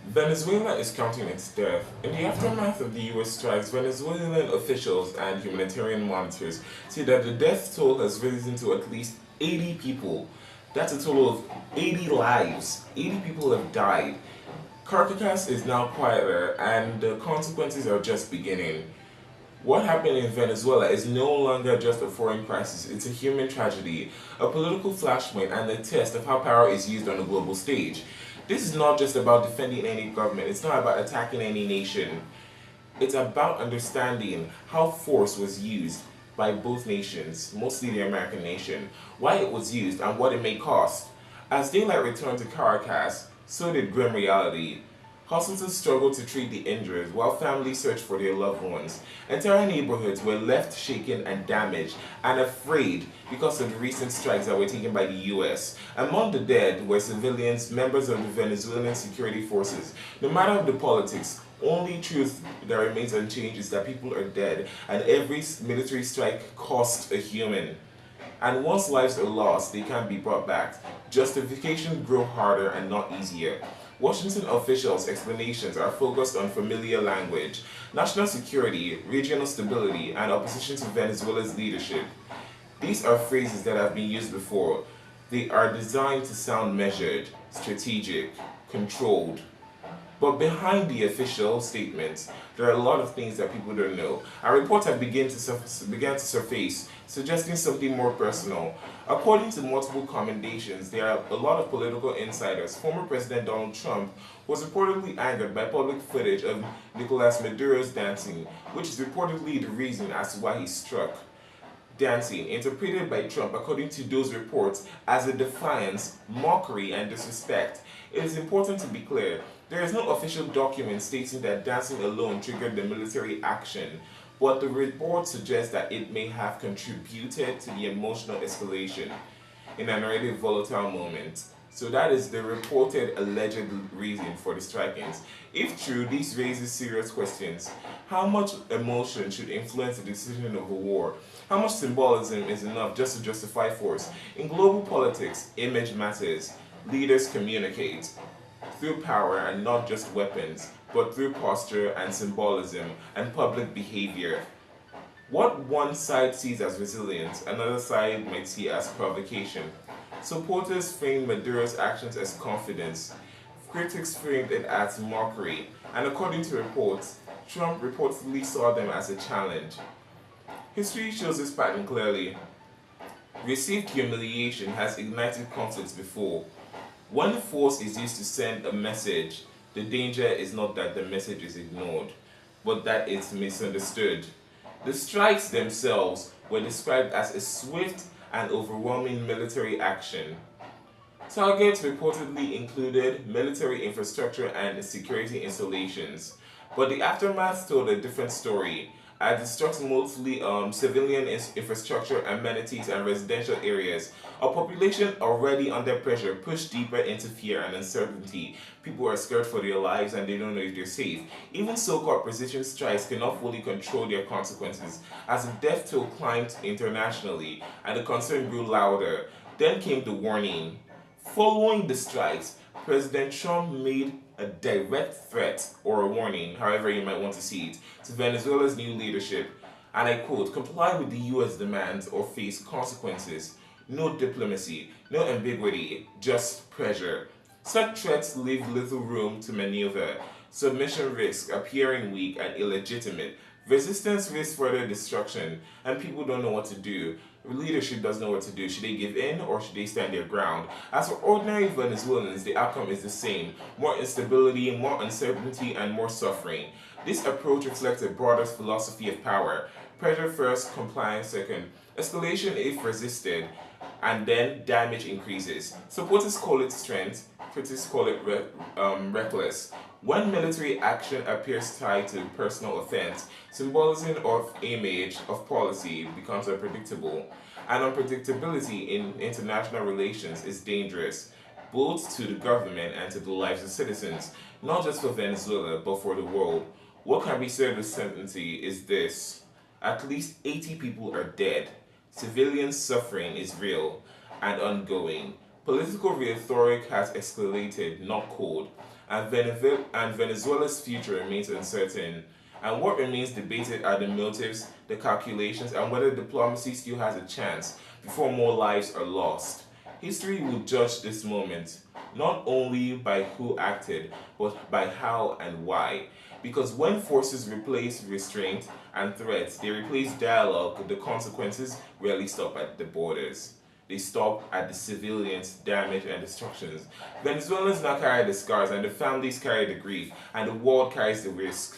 Venezuela is counting its death. In the aftermath of the US strikes, Venezuelan officials and humanitarian monitors say that the death toll has risen to at least 80 people. That's a total of 80 lives. 80 people have died. Caracas is now quieter, and the consequences are just beginning. What happened in Venezuela is no longer just a foreign crisis, it's a human tragedy, a political flashpoint, and a test of how power is used on a global stage. This is not just about defending any government, it's not about attacking any nation. It's about understanding how force was used by both nations, mostly the American nation, why it was used, and what it may cost. As daylight returned to Caracas, so did grim reality. Hospitals struggled to treat the injured while families searched for their loved ones. Entire neighborhoods were left shaken and damaged and afraid because of the recent strikes that were taken by the US. Among the dead were civilians, members of the Venezuelan security forces. No matter the politics, only truth that remains unchanged is that people are dead and every military strike cost a human. And once lives are lost, they can't be brought back. Justifications grow harder and not easier. Washington officials' explanations are focused on familiar language, national security, regional stability, and opposition to Venezuela's leadership. These are phrases that have been used before. They are designed to sound measured, strategic, controlled, but behind the official statements, there are a lot of things that people don't know. A report have began to surface, suggesting something more personal. According to multiple commendations, there are a lot of political insiders. Former President Donald Trump was reportedly angered by public footage of Nicolas Maduro's dancing, which is reportedly the reason as to why he struck. Dancing, interpreted by Trump according to those reports as a defiance, mockery, and disrespect. It is important to be clear, there is no official document stating that dancing alone triggered the military action, but the report suggests that it may have contributed to the emotional escalation in an already volatile moment. So that is the reported alleged reason for the strikings. If true, this raises serious questions. How much emotion should influence the decision of a war? How much symbolism is enough just to justify force? In global politics, image matters. Leaders communicate through power and not just weapons, but through posture and symbolism and public behavior. What one side sees as resilience, another side might see as provocation. Supporters framed Maduro's actions as confidence, critics framed it as mockery, and according to reports, Trump reportedly saw them as a challenge. History shows this pattern clearly. Received humiliation has ignited conflicts before. When force is used to send a message, the danger is not that the message is ignored, but that it's misunderstood. The strikes themselves were described as a swift and overwhelming military action. Targets reportedly included military infrastructure and security installations, but the aftermath told a different story. As it struck mostly civilian infrastructure, amenities, and residential areas, a population already under pressure pushed deeper into fear and uncertainty. People are scared for their lives and they don't know if they're safe. Even so-called precision strikes cannot fully control their consequences, as the death toll climbed internationally and the concern grew louder. Then came the warning. Following the strikes, President Trump made a direct threat or a warning, however you might want to see it, to Venezuela's new leadership. And I quote, comply with the US demands or face consequences. No diplomacy, no ambiguity, just pressure. Such threats leave little room to maneuver. Submission risks appearing weak and illegitimate. Resistance risks further destruction, and people don't know what to do. Leadership doesn't know what to do. Should they give in or should they stand their ground? As for ordinary Venezuelans, the outcome is the same. More instability, more uncertainty, and more suffering. This approach reflects a broader philosophy of power. Pressure first, compliance second. Escalation if resisted, and then damage increases. Supporters call it strength, critics call it reckless. When military action appears tied to personal offense, symbolism of image, of policy becomes unpredictable. And unpredictability in international relations is dangerous, both to the government and to the lives of citizens, not just for Venezuela, but for the world. What can be said with certainty is this: at least 80 people are dead. Civilian suffering is real and ongoing. Political rhetoric has escalated, not cooled. and Venezuela's future remains uncertain. And what remains debated are the motives, the calculations, and whether diplomacy still has a chance before more lives are lost. History will judge this moment, not only by who acted, but by how and why. Because when forces replace restraint and threats, they replace dialogue, the consequences rarely stop at the borders. They stop at the civilians' damage and destructions. Venezuelans now carry the scars, and the families carry the grief, and the world carries the risk.